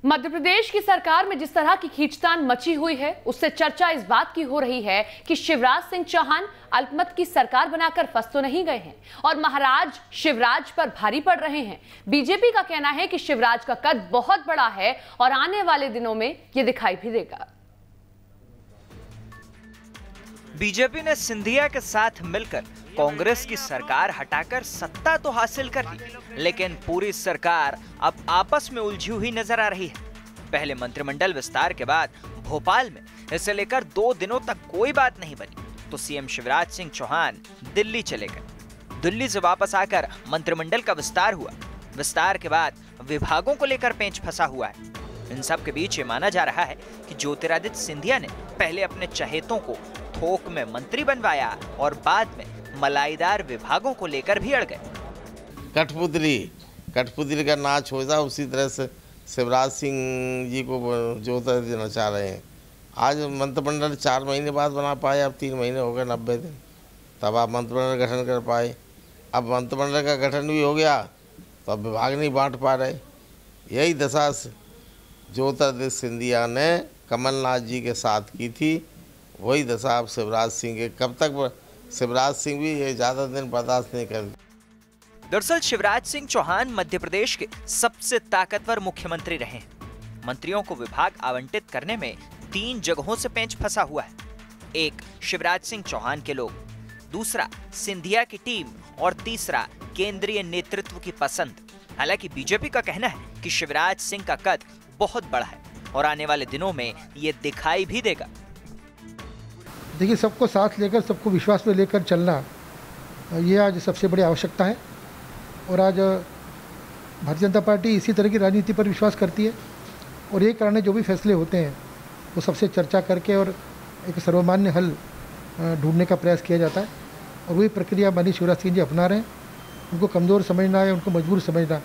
मध्य प्रदेश की सरकार में जिस तरह की खींचतान मची हुई है, उससे चर्चा इस बात की हो रही है कि शिवराज सिंह चौहान अल्पमत की सरकार बनाकर फंस तो नहीं गए हैं और महाराज शिवराज पर भारी पड़ रहे हैं। बीजेपी का कहना है कि शिवराज का कद बहुत बड़ा है और आने वाले दिनों में ये दिखाई भी देगा। बीजेपी ने सिंधिया के साथ मिलकर कांग्रेस की सरकार हटाकर सत्ता तो हासिल कर ली, लेकिन पूरी सरकार अब आपस में उलझी हुई नजर आ रही है। पहले मंत्रिमंडल विस्तार के बाद भोपाल में इसे लेकर 2 दिनों तक कोई बात नहीं बनी, तो सीएम शिवराज सिंह चौहान दिल्ली चले गए। दिल्ली से वापस आकर मंत्रिमंडल का विस्तार हुआ। विस्तार के बाद विभागों को लेकर पेंच फंसा हुआ है। इन सब के बीच ये माना जा रहा है कि ज्योतिरादित्य सिंधिया ने पहले अपने चहेतों को थोक में मंत्री बनवाया और बाद में मलाईदार विभागों को लेकर भी अड़ गए। कठपुतली का नाच हो जाए, उसी तरह से शिवराज सिंह जी को जोता देना चाह रहे हैं। आज मंत्रिमंडल 4 महीने बाद बना पाए, अब 3 महीने हो गए 90 दिन, तब आप मंत्रिमंडल गठन कर पाए। अब मंत्रिमंडल का गठन भी हो गया तो अब विभाग नहीं बांट पा रहे। यही दशा ज्योतिरादित्य सिंधिया ने कमलनाथ जी के साथ की थी, वही दशा अब शिवराज सिंह के। कब तक शिवराज सिंह भी ये ज़्यादा दिन बर्दाश्त नहीं कर। दरअसल शिवराज सिंह चौहान मध्य प्रदेश के सबसे ताकतवर मुख्यमंत्री रहे हैं। मंत्रियों को विभाग आवंटित करने में 3 जगहों से पेंच फंसा हुआ है। एक, शिवराज सिंह चौहान के लोग, दूसरा सिंधिया की टीम और तीसरा केंद्रीय नेतृत्व की पसंद। हालांकि बीजेपी का कहना है कि शिवराज सिंह का कद बहुत बड़ा है और आने वाले दिनों में ये दिखाई भी देगा। देखिए, सबको साथ लेकर, सबको विश्वास में लेकर चलना, ये आज सबसे बड़ी आवश्यकता है। और आज भारतीय जनता पार्टी इसी तरह की राजनीति पर विश्वास करती है और ये कारण है जो भी फैसले होते हैं वो सबसे चर्चा करके और एक सर्वमान्य हल ढूंढने का प्रयास किया जाता है। और वही प्रक्रिया माननीय शिवराज सिंह जी अपना रहे हैं। उनको कमज़ोर समझना है, उनको मजबूर समझना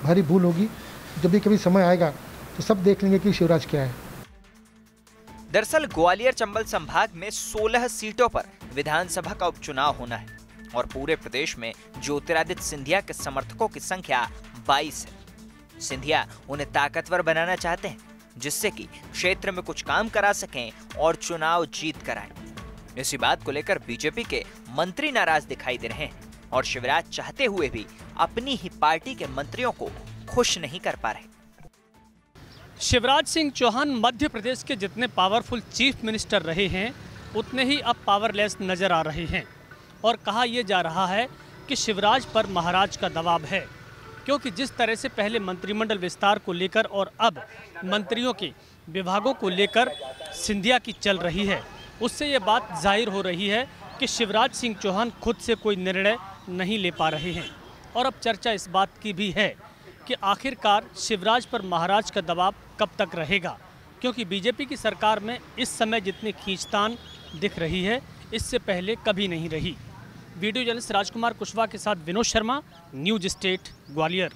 भारी भूल होगी। जब भी कभी समय आएगा तो सब देख लेंगे कि शिवराज क्या है। दरअसल ग्वालियर चंबल संभाग में 16 सीटों पर विधानसभा का उपचुनाव होना है और पूरे प्रदेश में ज्योतिरादित्य सिंधिया के समर्थकों की संख्या 22 है। सिंधिया उन्हें ताकतवर बनाना चाहते हैं, जिससे कि क्षेत्र में कुछ काम करा सकें और चुनाव जीत कर आए। इसी बात को लेकर बीजेपी के मंत्री नाराज दिखाई दे रहे हैं और शिवराज चाहते हुए भी अपनी ही पार्टी के मंत्रियों को खुश नहीं कर पा रहे। शिवराज सिंह चौहान मध्य प्रदेश के जितने पावरफुल चीफ मिनिस्टर रहे हैं, उतने ही अब पावरलेस नजर आ रहे हैं। और कहा यह जा रहा है कि शिवराज पर महाराज का दबाव है, क्योंकि जिस तरह से पहले मंत्रिमंडल विस्तार को लेकर और अब मंत्रियों के विभागों को लेकर सिंधिया की चल रही है, उससे ये बात जाहिर हो रही है कि शिवराज सिंह चौहान खुद से कोई निर्णय नहीं ले पा रहे हैं। और अब चर्चा इस बात की भी है कि आखिरकार शिवराज पर महाराज का दबाव कब तक रहेगा, क्योंकि बीजेपी की सरकार में इस समय जितनी खींचतान दिख रही है, इससे पहले कभी नहीं रही। वीडियो जर्नलिस्ट राजकुमार कुशवाहा के साथ विनोद शर्मा, न्यूज स्टेट, ग्वालियर।